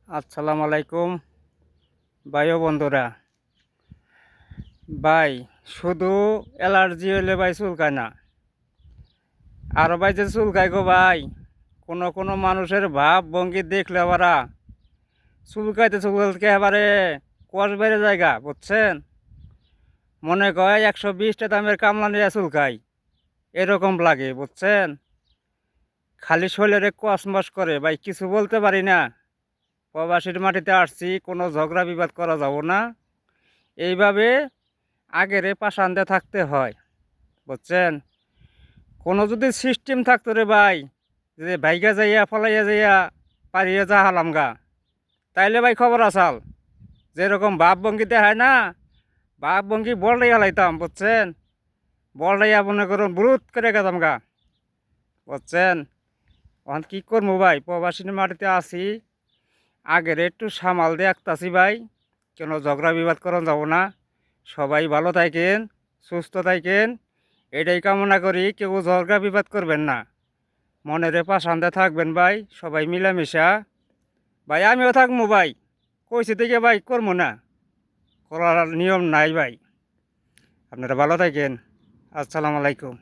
আসসালামু আলাইকুম ভাই ও বন্ধুরা। ভাই শুধু অ্যালার্জি হলে ভাই চুলকায় না, আর ভাই যে চুলকায় গো ভাই, কোনো কোনো মানুষের ভাব ভঙ্গি দেখলে আবার চুলকাইতে চুলকাইতে এবারে কষ বেড়ে জায়গা বুঝছেন। মনে কয় 120টা দামের কামলা নিয়ে চুলকাই, এরকম লাগে বুঝছেন। খালি শরীরে কসমস করে ভাই, কিছু বলতে পারি না। প্রবাসীর মাটিতে আসছি, কোনো ঝগড়া বিবাদ করা যাব না, এইভাবে আগেরে পাশানতে থাকতে হয় বুঝছেন। কোনো যদি সিস্টেম থাকতো রে ভাই, যে ভাইগা যাইয়া ফলাইয়া যাইয়া পারিয়া যা হালাম গা, তাইলে ভাই খবর আসাল। যেরকম ভাব ভঙ্গি দেখায় না, ভাব ভঙ্গি বলটাই হালাইতাম বুঝছেন। বলটাইয়া মনে করুন বুরুত করে গেতাম গা বুঝছেন। এখন কী করবো ভাই, প্রবাসীর মাটিতে আছি, আগের একটু সামাল দিয়ে একতাছি ভাই, কেন ঝগড়া বিবাদ করা যাব না। সবাই ভালো থাকেন, সুস্থ থাকেন, এটাই কামনা করি। কেউ ঝগড়া বিবাদ করবেন না, মনেরে পাশানতে থাকবেন ভাই, সবাই মিলামিশা। ভাই আমিও থাকবো ভাই, কইছি থেকে ভাই করবো না, করার নিয়ম নাই ভাই। আপনারা ভালো থাকেন। আসসালামু আলাইকুম।